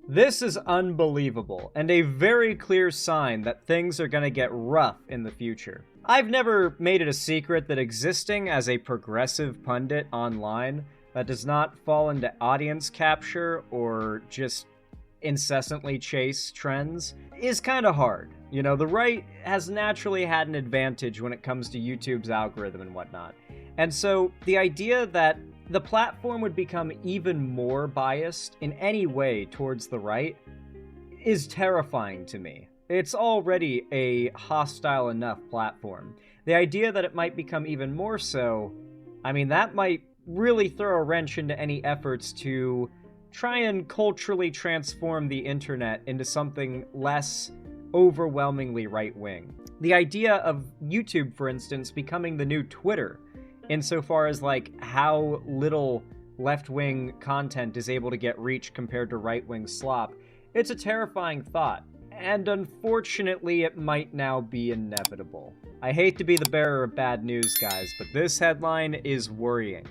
This is unbelievable, and a very clear sign that things are gonna get rough in the future. I've never made it a secret that existing as a progressive pundit online that does not fall into audience capture or just incessantly chase trends is kind of hard. You know, the right has naturally had an advantage when it comes to YouTube's algorithm and whatnot. And so the idea that the platform would become even more biased in any way towards the right is terrifying to me. It's already a hostile enough platform. The idea that it might become even more so, I mean, that might really throw a wrench into any efforts to try and culturally transform the internet into something less overwhelmingly right-wing. The idea of YouTube, for instance, becoming the new Twitter, insofar as, like, how little left-wing content is able to get reach compared to right-wing slop, it's a terrifying thought. And unfortunately, it might now be inevitable. I hate to be the bearer of bad news, guys, but this headline is worrying.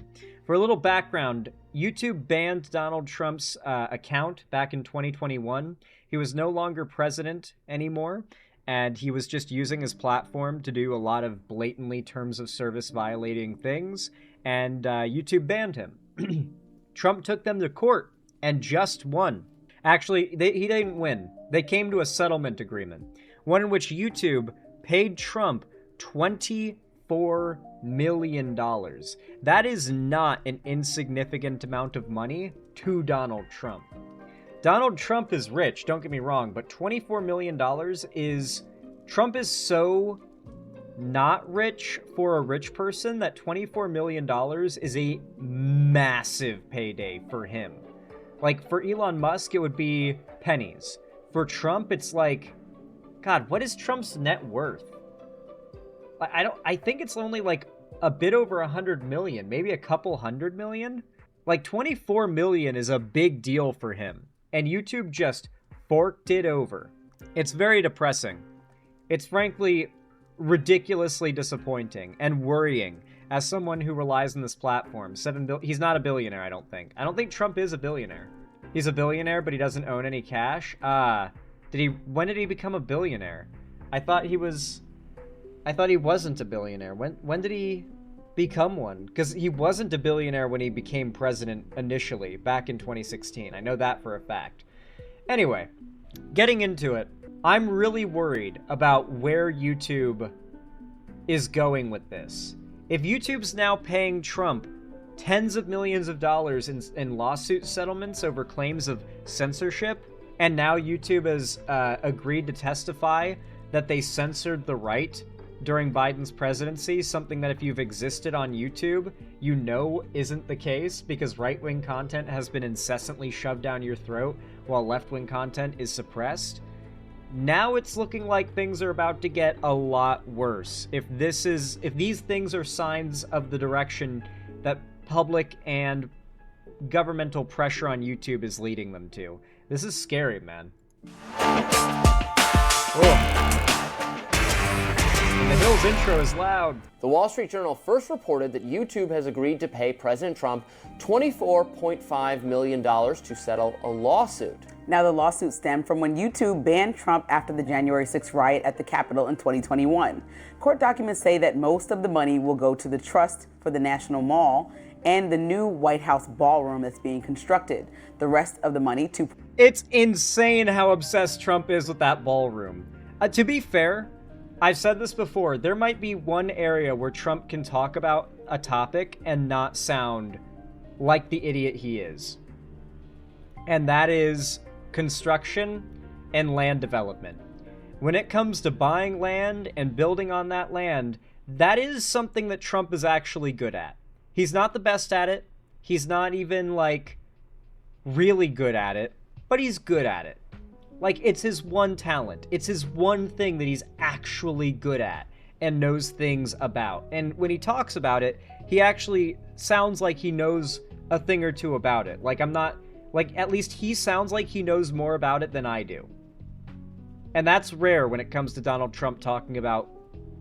For a little background, YouTube banned Donald Trump's account back in 2021. He was no longer president anymore, and he was just using his platform to do a lot of blatantly terms of service violating things, and YouTube banned him. Trump took them to court and just won. Actually, he didn't win. They came to a settlement agreement, one in which YouTube paid Trump $24 million. That is not an insignificant amount of money to Donald Trump. Donald Trump is rich, don't get me wrong, but $24 million is... Trump is so not rich for a rich person that $24 million is a massive payday for him. Like, for Elon Musk, it would be pennies. For Trump, it's like... God, what is Trump's net worth? I think it's only like a bit over 100 million, maybe a couple hundred million. Like 24 million is a big deal for him, and YouTube just forked it over. It's very depressing. It's frankly ridiculously disappointing and worrying as someone who relies on this platform. He's not a billionaire, I don't think. I don't think Trump is a billionaire. He's a billionaire, but he doesn't own any cash. When did he become a billionaire? I thought he wasn't a billionaire. When did he become one? Because he wasn't a billionaire when he became president initially, back in 2016. I know that for a fact. Anyway, getting into it, I'm really worried about where YouTube is going with this. If YouTube's now paying Trump tens of millions of dollars in lawsuit settlements over claims of censorship, and now YouTube has agreed to testify that they censored the right during Biden's presidency, something that if you've existed on YouTube, you know isn't the case because right-wing content has been incessantly shoved down your throat while left-wing content is suppressed. Now it's looking like things are about to get a lot worse. If these things are signs of the direction that public and governmental pressure on YouTube is leading them to. This is scary, man. The Hills intro is loud. The Wall Street Journal first reported that YouTube has agreed to pay President Trump $24.5 million to settle a lawsuit. Now, the lawsuit stemmed from when YouTube banned Trump after the January 6th riot at the Capitol in 2021. Court documents say that most of the money will go to the Trust for the National Mall and the new White House ballroom that's being constructed. The rest of the money to... It's insane how obsessed Trump is with that ballroom. To be fair, I've said this before, there might be one area where Trump can talk about a topic and not sound like the idiot he is. And that is construction and land development. When it comes to buying land and building on that land, that is something that Trump is actually good at. He's not the best at it. He's not even, like, really good at it, but he's good at it. Like, it's his one talent. It's his one thing that he's actually good at and knows things about. And when he talks about it, he actually sounds like he knows a thing or two about it. Like, at least he sounds like he knows more about it than I do. And that's rare when it comes to Donald Trump talking about,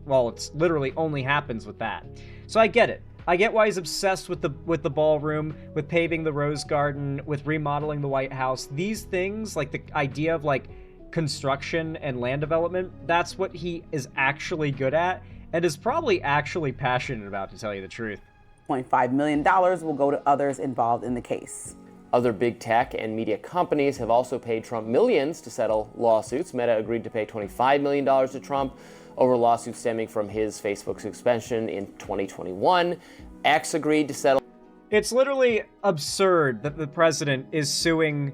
well, it's literally only happens with that. So I get it. I get why he's obsessed with the ballroom, with paving the Rose Garden, with remodeling the White House. These things, like the idea of like construction and land development, that's what he is actually good at and is probably actually passionate about, to tell you the truth. $0.5 million will go to others involved in the case. Other big tech and media companies have also paid Trump millions to settle lawsuits. Meta agreed to pay $25 million to Trump over lawsuits stemming from his Facebook suspension in 2021. X agreed to settle. It's literally absurd that the president is suing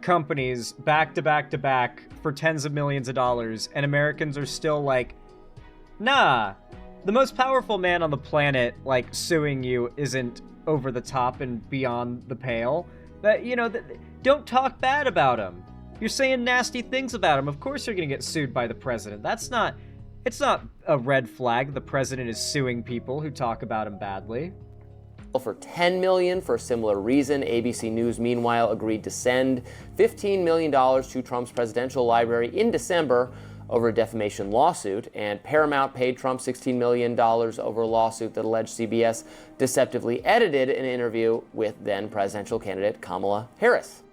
companies back to back to back for tens of millions of dollars, and Americans are still like, nah, the most powerful man on the planet, like, suing you isn't over the top and beyond the pale. That, you know, don't talk bad about him. You're saying nasty things about him. Of course you're gonna get sued by the president. It's not a red flag the president is suing people who talk about him badly. For $10 million for a similar reason. ABC News, meanwhile, agreed to send $15 million to Trump's presidential library in December over a defamation lawsuit, and Paramount paid Trump $16 million over a lawsuit that alleged CBS deceptively edited an interview with then presidential candidate Kamala Harris.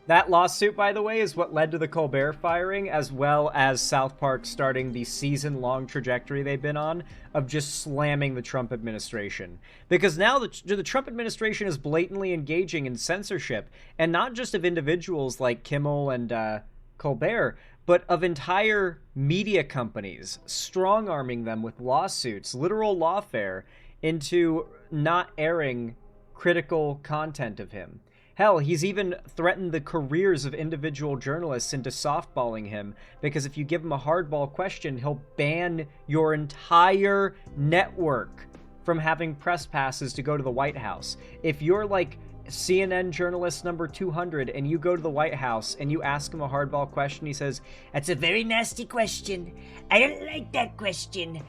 That lawsuit, by the way, is what led to the Colbert firing, as well as South Park starting the season-long trajectory they've been on of just slamming the Trump administration. Because now the Trump administration is blatantly engaging in censorship, and not just of individuals like Kimmel and Colbert, but of entire media companies, strong-arming them with lawsuits, literal lawfare, into not airing critical content of him. Hell, he's even threatened the careers of individual journalists into softballing him, because if you give him a hardball question, he'll ban your entire network from having press passes to go to the White House. If you're like CNN journalist number 200 and you go to the White House and you ask him a hardball question, he says, "That's a very nasty question. I don't like that question.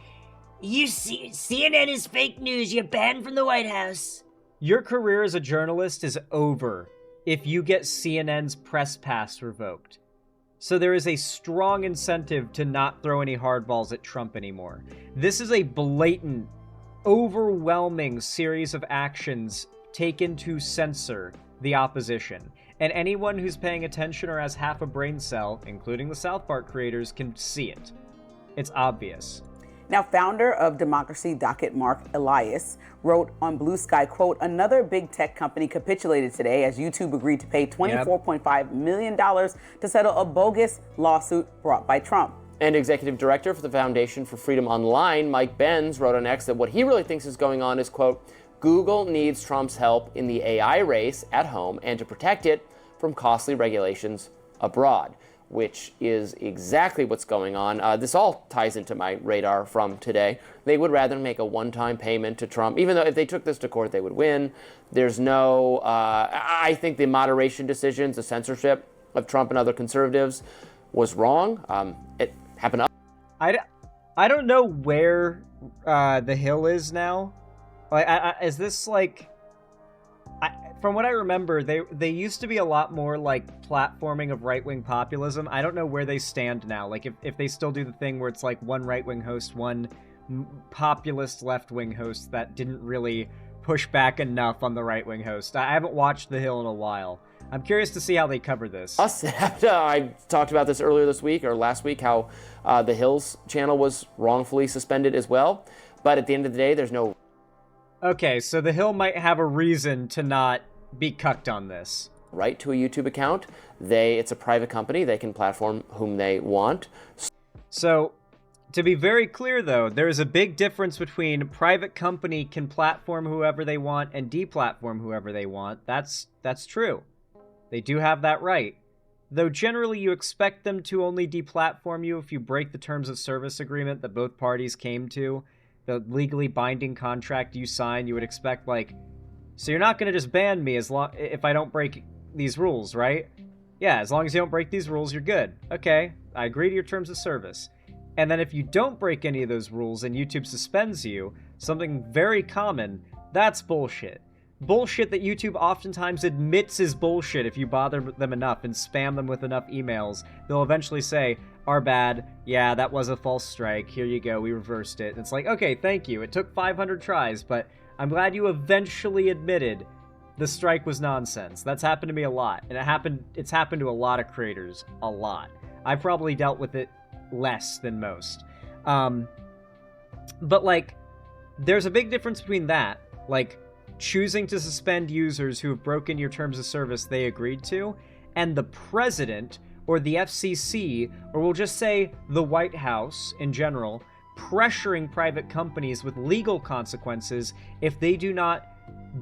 You see, CNN is fake news. You're banned from the White House." Your career as a journalist is over if you get CNN's press pass revoked. So there is a strong incentive to not throw any hardballs at Trump anymore. This is a blatant, overwhelming series of actions taken to censor the opposition. And anyone who's paying attention or has half a brain cell, including the South Park creators, can see it. It's obvious. Now, founder of Democracy Docket, Mark Elias, wrote on Blue Sky, quote, "Another big tech company capitulated today as YouTube agreed to pay $24.5 million to settle a bogus lawsuit brought by Trump." And executive director for the Foundation for Freedom Online, Mike Benz, wrote on X that what he really thinks is going on is, quote, "Google needs Trump's help in the AI race at home and to protect it from costly regulations abroad," which is exactly what's going on. This all ties into my radar from today. They would rather make a one-time payment to Trump, even though if they took this to court, they would win. There's no, I think the moderation decisions, the censorship of Trump and other conservatives was wrong. It happened up. I don't know where the Hill is now. Like, is this like... From what I remember, they used to be a lot more like platforming of right-wing populism. I don't know where they stand now. Like if they still do the thing where it's like one right-wing host, one populist left-wing host that didn't really push back enough on the right-wing host. I haven't watched The Hill in a while. I'm curious to see how they cover this. I talked about this earlier this week or last week, how The Hill's channel was wrongfully suspended as well. But at the end of the day, there's no... Okay, so The Hill might have a reason to not be cucked on this. right to a YouTube account. It's a private company. They can platform whom they want. So, to be very clear, though, there is a big difference between private company can platform whoever they want and deplatform whoever they want. That's true. They do have that right. Though generally you expect them to only deplatform you if you break the terms of service agreement that both parties came to, the legally binding contract you sign. You would expect, like, so you're not going to just ban me if I don't break these rules, right? Yeah, as long as you don't break these rules, you're good. Okay, I agree to your terms of service. And then if you don't break any of those rules and YouTube suspends you, something very common, that's bullshit. Bullshit that YouTube oftentimes admits is bullshit if you bother them enough and spam them with enough emails. They'll eventually say, our bad, yeah, that was a false strike, here you go, we reversed it. And it's like, okay, thank you, it took 500 tries, but I'm glad you eventually admitted the strike was nonsense. That's happened to me a lot, and it's happened to a lot of creators, a lot. I've probably dealt with it less than most. But, like, there's a big difference between that, like, choosing to suspend users who have broken your terms of service they agreed to, and the president, or the FCC, or we'll just say the White House in general, pressuring private companies with legal consequences if they do not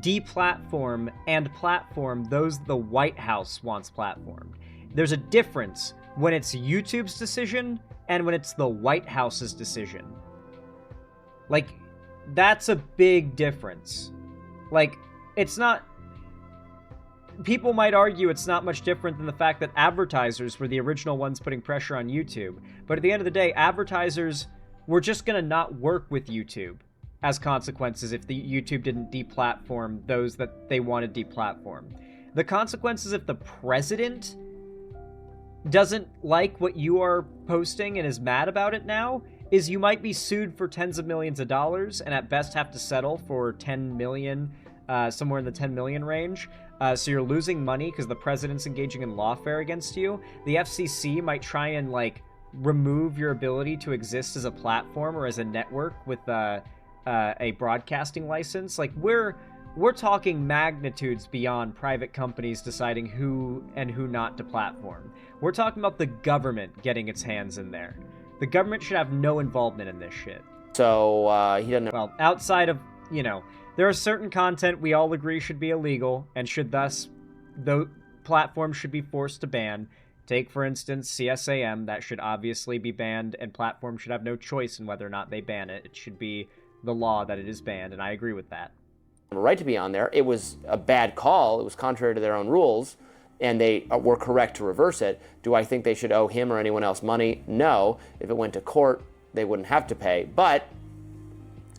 deplatform and platform those the White House wants platformed. There's a difference when it's YouTube's decision and when it's the White House's decision. Like, that's a big difference. Like, it's not... People might argue it's not much different than the fact that advertisers were the original ones putting pressure on YouTube. But at the end of the day, advertisers were just going to not work with YouTube as consequences if the YouTube didn't deplatform those that they wanted deplatformed. The consequences if the president doesn't like what you are posting and is mad about it now is you might be sued for tens of millions of dollars and at best have to settle for 10 million, somewhere in the 10 million range. So you're losing money because the president's engaging in lawfare against you. The FCC might try and, like, remove your ability to exist as a platform or as a network with a broadcasting license. Like, we're talking magnitudes beyond private companies deciding who and who not to platform. We're talking about the government getting its hands in there. The government should have no involvement in this shit. So, he doesn't... Well, outside of, you know, there are certain content we all agree should be illegal and should thus, though, platforms should be forced to ban. Take, for instance, CSAM. That should obviously be banned, and platforms should have no choice in whether or not they ban it. It should be the law that it is banned, and I agree with that. Right to be on there. It was a bad call. It was contrary to their own rules, and they were correct to reverse it. Do I think they should owe him or anyone else money? No. If it went to court, they wouldn't have to pay. But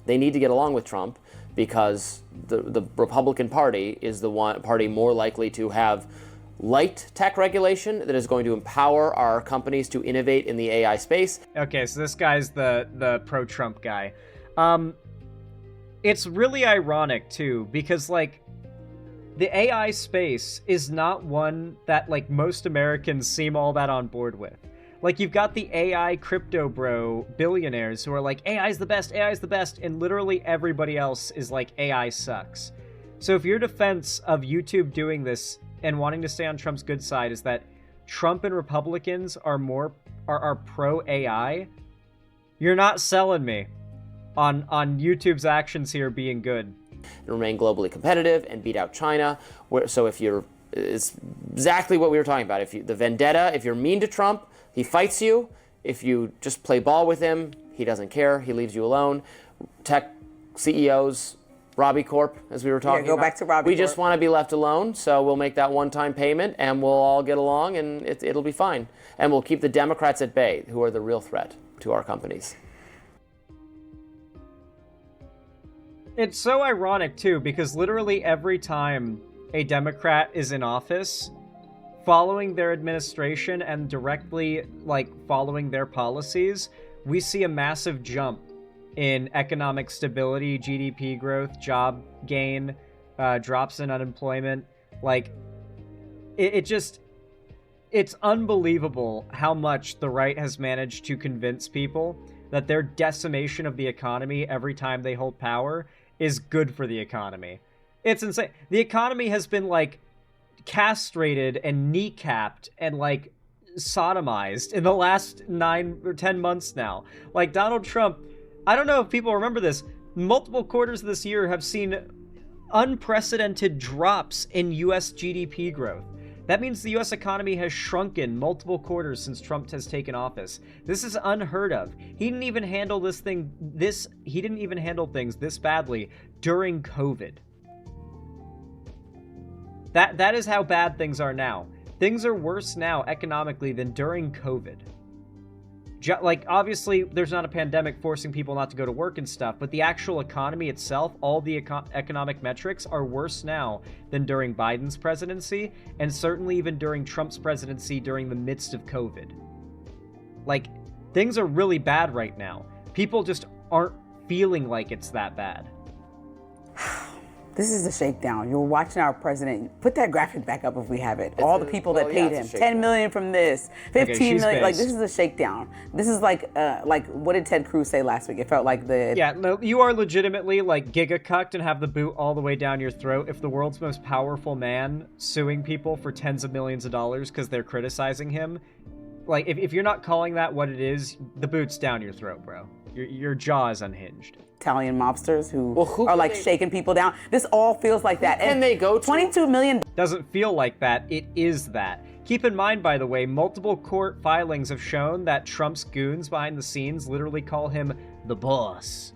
they need to get along with Trump because the Republican Party is the one party more likely to have light tech regulation that is going to empower our companies to innovate in the AI space. Okay, so this guy's the pro-Trump guy. It's really ironic, too, because, like, the AI space is not one that, like, most Americans seem all that on board with. Like, you've got the AI crypto bro billionaires who are like, AI's the best, AI's the best, and literally everybody else is like, AI sucks. So if your defense of YouTube doing this and wanting to stay on Trump's good side is that Trump and Republicans are pro-AI, you're not selling me on YouTube's actions here being good. And remain globally competitive and beat out China. So if you're, it's exactly what we were talking about. If you, the vendetta, if you're mean to Trump, he fights you. If you just play ball with him, he doesn't care. He leaves you alone. Tech CEOs, Robbie Corp, as we were talking about. Go back to Robbie We Corp. just want to be left alone, so we'll make that one-time payment, and we'll all get along, and it'll be fine. And we'll keep the Democrats at bay, who are the real threat to our companies. It's so ironic, too, because literally every time a Democrat is in office, following their administration and directly, like, following their policies, we see a massive jump in economic stability, GDP growth, job gain, drops in unemployment. Like, it's unbelievable how much the right has managed to convince people that their decimation of the economy every time they hold power is good for the economy. It's insane. The economy has been, like, castrated and kneecapped and, like, sodomized in the last 9 or 10 months now. Like, Donald Trump, I don't know if people remember this, multiple quarters of this year have seen unprecedented drops in U.S. GDP growth. That means the U.S. economy has shrunken multiple quarters since Trump has taken office. This is unheard of. He didn't even handle he didn't even handle things this badly during COVID. That is how bad things are now. Things are worse now economically than during COVID. Like, obviously, there's not a pandemic forcing people not to go to work and stuff, but the actual economy itself, all the economic metrics are worse now than during Biden's presidency, and certainly even during Trump's presidency during the midst of COVID. Like, things are really bad right now. People just aren't feeling like it's that bad. This is the shakedown. You're watching our president. Put that graphic back up if we have it. All the people that paid him. 10 million from this, 15 million. Like, this is a shakedown. This is like what did Ted Cruz say last week? It felt like the... Yeah, no, you are legitimately like giga-cucked and have the boot all the way down your throat if the world's most powerful man suing people for tens of millions of dollars because they're criticizing him. Like, if you're not calling that what it is, the boot's down your throat, bro. Your jaw is unhinged. Italian mobsters who are like shaking people down. This all feels like that. And they go to 22 million. Doesn't feel like that. It is that. Keep in mind, by the way, multiple court filings have shown that Trump's goons behind the scenes literally call him the boss.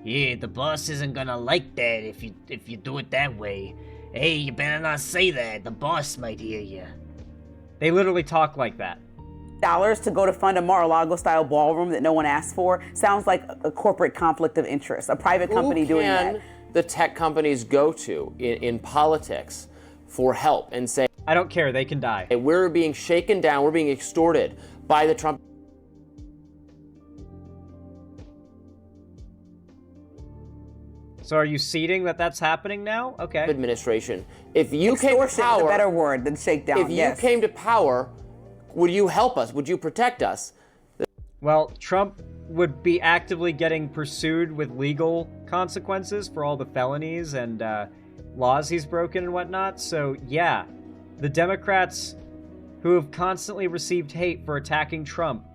Yeah, the boss isn't gonna like that if you do it that way. Hey, you better not say that. The boss might hear you. They literally talk like that. Dollars to go to fund a Mar-a-Lago-style ballroom that no one asked for sounds like a corporate conflict of interest. A private company doing that. Who can the tech companies go to in politics for help and say, I don't care, they can die. We're being shaken down, we're being extorted by the Trump... So are you ceding that that's happening now? Okay. administration. If you Extortion came to power... is a better word than shakedown, If you came to power, would you help us? Would you protect us? Well, Trump would be actively getting pursued with legal consequences for all the felonies and laws he's broken and whatnot. So, yeah, the Democrats who have constantly received hate for attacking Trump,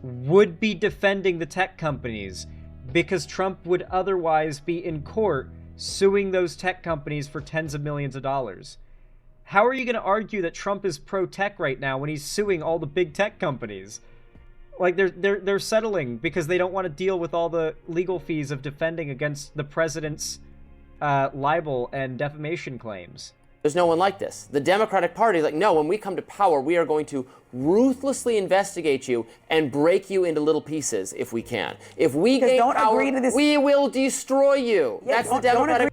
would be defending the tech companies because Trump would otherwise be in court suing those tech companies for tens of millions of dollars. How are you going to argue that Trump is pro-tech right now when he's suing all the big tech companies? Like, they're settling because they don't want to deal with all the legal fees of defending against the president's libel and defamation claims. There's no one like this. The Democratic Party is like, no, when we come to power, we are going to ruthlessly investigate you and break you into little pieces if we can. If we gain power, we will destroy you. Yeah, that's the Democratic...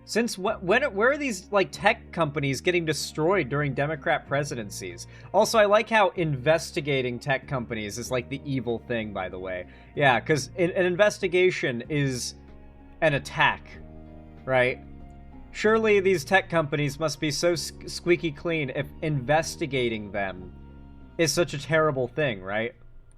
Since where are these like tech companies getting destroyed during Democrat presidencies? Also, I like how investigating tech companies is like the evil thing, by the way. Yeah, because an investigation is an attack, right? Surely these tech companies must be so squeaky clean if investigating them is such a terrible thing, right?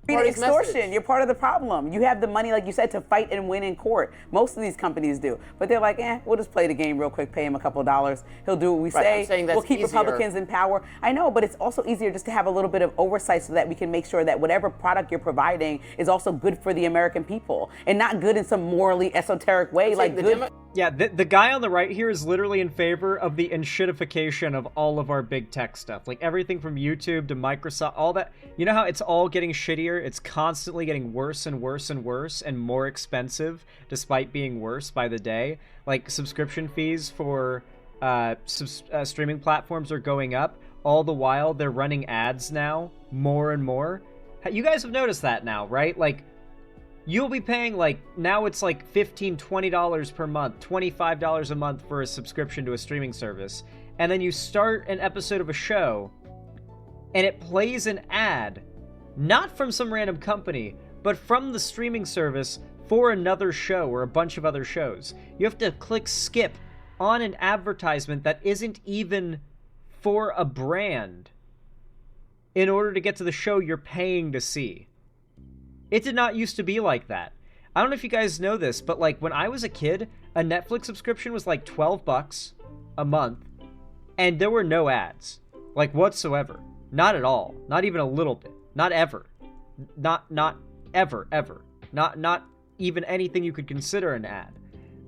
Extortion. You're part of the problem. You have the money, like you said, to fight and win in court. Most of these companies do. But they're like, we'll just play the game real quick, pay him a couple of dollars. He'll do what we say. We'll keep Republicans in power. I know, but it's also easier just to have a little bit of oversight so that we can make sure that whatever product you're providing is also good for the American people and not good in some morally esoteric way. Yeah, the guy on the right here is literally in favor of the enshittification of all of our big tech stuff. Like everything from YouTube to Microsoft, all that. You know how it's all getting shittier? It's constantly getting worse and worse and worse and more expensive despite being worse by the day. Like subscription fees for streaming platforms are going up. All the while they're running ads now more and more. You guys have noticed that now, right? Like, you'll be paying, like, now it's like $15, $20 per month, $25 a month for a subscription to a streaming service. And then you start an episode of a show, and it plays an ad, not from some random company, but from the streaming service for another show or a bunch of other shows. You have to click skip on an advertisement that isn't even for a brand in order to get to the show you're paying to see. It did not used to be like that. I don't know if you guys know this, but like when I was a kid, a Netflix subscription was like $12 a month, and there were no ads, like whatsoever. Not at all. Not even a little bit. Not ever. Not ever. Not even anything you could consider an ad.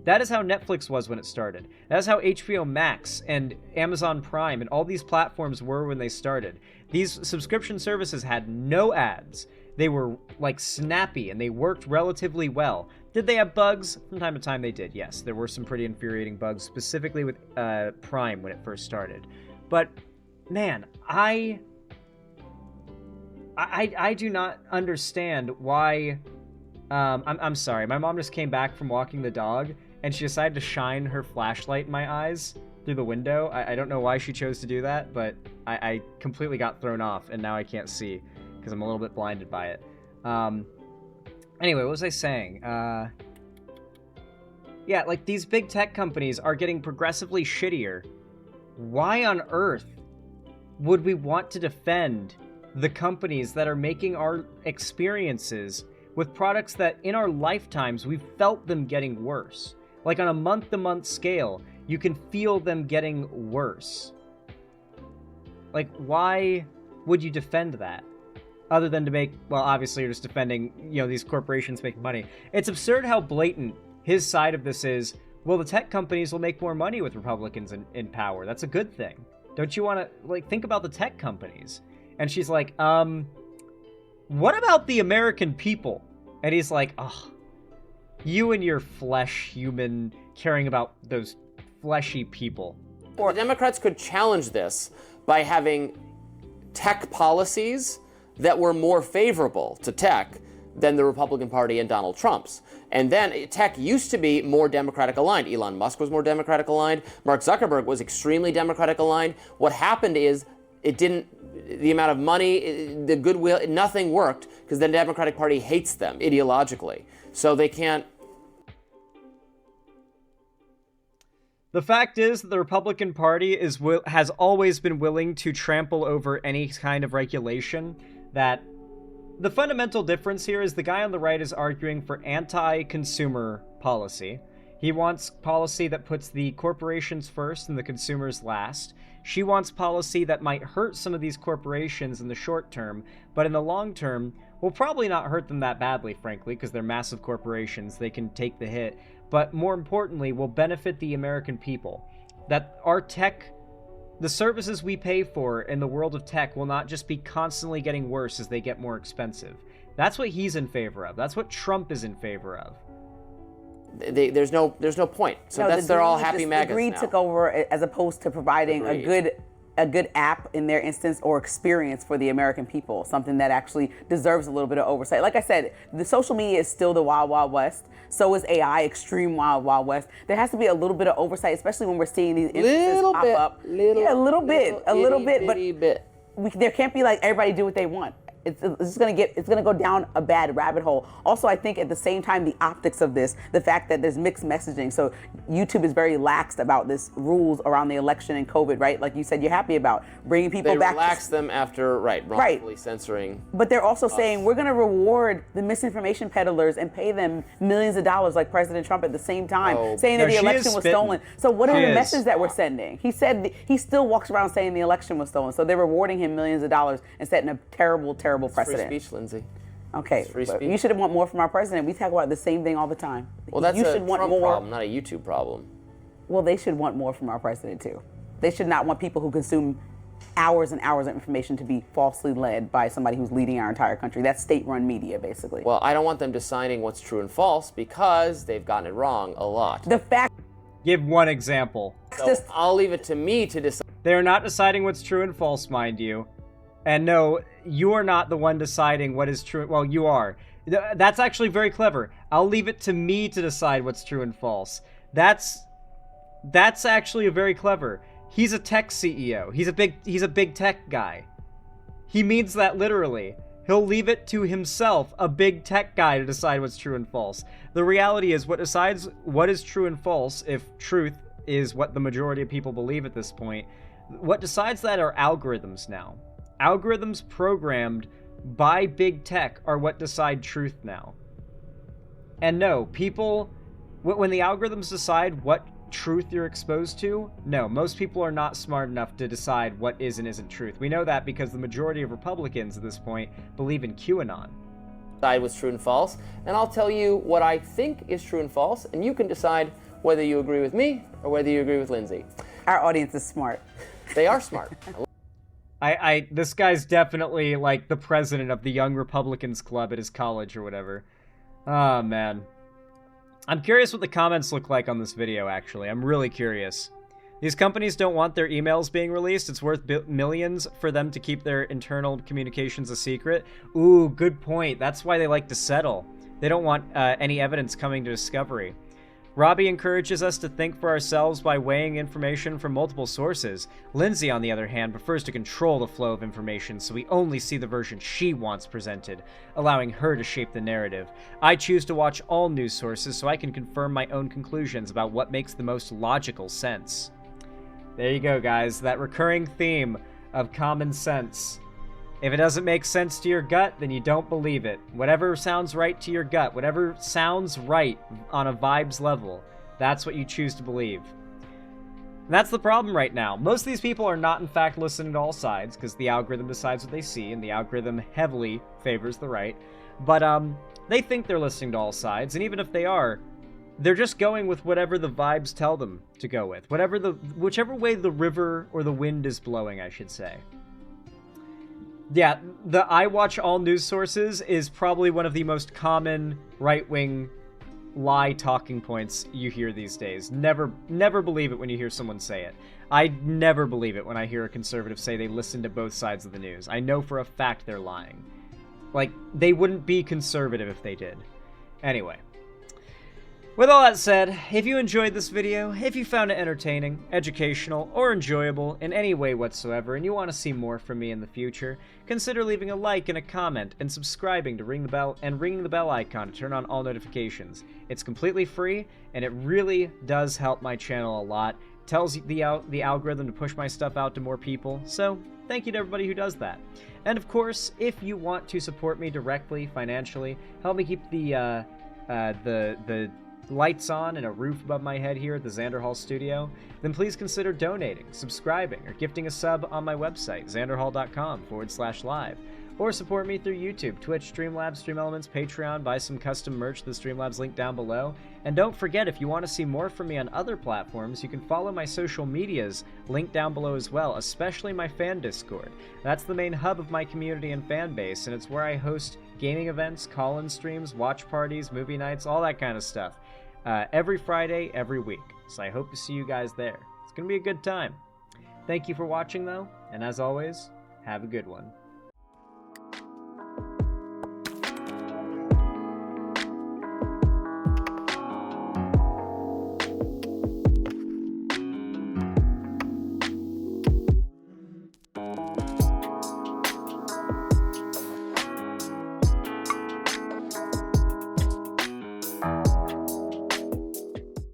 That is how Netflix was when it started. That's how HBO Max and Amazon Prime and all these platforms were when they started. These subscription services had no ads. They were, like, snappy, and they worked relatively well. Did they have bugs? From time to time they did, yes. There were some pretty infuriating bugs, specifically with Prime when it first started. But, man, I do not understand why... I'm sorry. My mom just came back from walking the dog, and she decided to shine her flashlight in my eyes through the window. I don't know why she chose to do that, but I completely got thrown off, and now I can't see, because I'm a little bit blinded by it. Anyway, what was I saying? Yeah, like, these big tech companies are getting progressively shittier. Why on earth would we want to defend the companies that are making our experiences with products that in our lifetimes we've felt them getting worse? Like, on a month-to-month scale, you can feel them getting worse. Like, why would you defend that? Other than to make, well, obviously you're just defending, you know, these corporations make money. It's absurd how blatant his side of this is. Well, the tech companies will make more money with Republicans in power. That's a good thing. Don't you want to, like, think about the tech companies? And she's like, what about the American people? And he's like, ugh, you and your flesh human caring about those fleshy people. The Democrats could challenge this by having tech policies that were more favorable to tech than the Republican Party and Donald Trump's. And then tech used to be more Democratic aligned. Elon Musk was more Democratic aligned. Mark Zuckerberg was extremely Democratic aligned. What happened is the amount of money, the goodwill, nothing worked because the Democratic Party hates them ideologically. So they can't. The fact is that the Republican Party has always been willing to trample over any kind of regulation. That the fundamental difference here is the guy on the right is arguing for anti-consumer policy. He wants policy that puts the corporations first and the consumers last. She wants policy that might hurt some of these corporations in the short term, but in the long term will probably not hurt them that badly, frankly, because they're massive corporations. They can take the hit. But more importantly, will benefit the American people. That our tech, the services we pay for in the world of tech will not just be constantly getting worse as they get more expensive. That's what he's in favor of. That's what Trump is in favor of. There's no point. So no, they're all happy MAGAs now. The greed took over as opposed to providing a good app in their instance or experience for the American people, something that actually deserves a little bit of oversight. Like I said, the social media is still the wild, wild west. So is AI, extreme wild, wild west. There has to be a little bit of oversight, especially when we're seeing these instances pop up. A little bit. But there can't be like everybody do what they want. It's gonna go down a bad rabbit hole. Also, I think at the same time, the optics of this, the fact that there's mixed messaging. So YouTube is very lax about this rules around the election and COVID, right? Like you said, you're happy about bringing people back. They relaxed them after, wrongfully censoring. But they're also saying we're gonna reward the misinformation peddlers and pay them millions of dollars, like President Trump at the same time, saying that the election was stolen. So what are the messages that we're sending? He said he still walks around saying the election was stolen. So they're rewarding him millions of dollars and setting a terrible precedent. Free speech, Lindsay. Okay, free speech. You should want more from our president. We talk about the same thing all the time. Well, that's a Trump problem, not a YouTube problem. Well, they should want more from our president too. They should not want people who consume hours and hours of information to be falsely led by somebody who's leading our entire country. That's state-run media, basically. Well, I don't want them deciding what's true and false because they've gotten it wrong a lot. The fact. Give one example. So I'll leave it to me to decide. They're not deciding what's true and false, mind you. And no, you are not the one deciding what is true. Well, you are. That's actually very clever. I'll leave it to me to decide what's true and false. That's actually very clever. He's a tech CEO. He's a big tech guy. He means that literally. He'll leave it to himself, a big tech guy, to decide what's true and false. The reality is what decides what is true and false, if truth is what the majority of people believe at this point, what decides that are algorithms now. Algorithms programmed by big tech are what decide truth now. And no, people, when the algorithms decide what truth you're exposed to, no, most people are not smart enough to decide what is and isn't truth. We know that because the majority of Republicans at this point believe in QAnon. Decide what's true and false, and I'll tell you what I think is true and false, and you can decide whether you agree with me or whether you agree with Lindsay. Our audience is smart. They are smart. This guy's definitely like the president of the Young Republicans Club at his college or whatever. Oh, man. I'm curious what the comments look like on this video, actually. I'm really curious. These companies don't want their emails being released. It's worth millions for them to keep their internal communications a secret. Ooh, good point. That's why they like to settle. They don't want any evidence coming to discovery. Robbie encourages us to think for ourselves by weighing information from multiple sources. Lindsay, on the other hand, prefers to control the flow of information so we only see the version she wants presented, allowing her to shape the narrative. I choose to watch all news sources so I can confirm my own conclusions about what makes the most logical sense. There you go, guys. That recurring theme of common sense. If it doesn't make sense to your gut, then you don't believe it. Whatever sounds right to your gut, whatever sounds right on a vibes level, that's what you choose to believe. And that's the problem right now. Most of these people are not, in fact, listening to all sides, because the algorithm decides what they see, and the algorithm heavily favors the right. But they think they're listening to all sides, and even if they are, they're just going with whatever the vibes tell them to go with. Whichever way the river or the wind is blowing, I should say. Yeah, the I watch all news sources is probably one of the most common right-wing lie talking points you hear these days. Never believe it when you hear someone say it. I never believe it when I hear a conservative say they listen to both sides of the news. I know for a fact they're lying. Like, they wouldn't be conservative if they did. Anyway. With all that said, if you enjoyed this video, if you found it entertaining, educational, or enjoyable in any way whatsoever, and you want to see more from me in the future, consider leaving a like and a comment, and subscribing to ringing the bell icon to turn on all notifications. It's completely free, and it really does help my channel a lot. It tells the algorithm to push my stuff out to more people, so thank you to everybody who does that. And of course, if you want to support me directly, financially, help me keep the lights on and a roof above my head here at the Xander Hall studio, then please consider donating, subscribing, or gifting a sub on my website, xanderhall.com/live, or support me through YouTube, Twitch, Streamlabs, StreamElements, Patreon, buy some custom merch, the Streamlabs link down below. And don't forget, if you want to see more from me on other platforms, you can follow my social medias, linked down below as well, especially my fan Discord. That's the main hub of my community and fan base, and it's where I host gaming events, call-in streams, watch parties, movie nights, all that kind of stuff. Every Friday, every week. So I hope to see you guys there. It's going to be a good time. Thank you for watching, though, and as always, have a good one.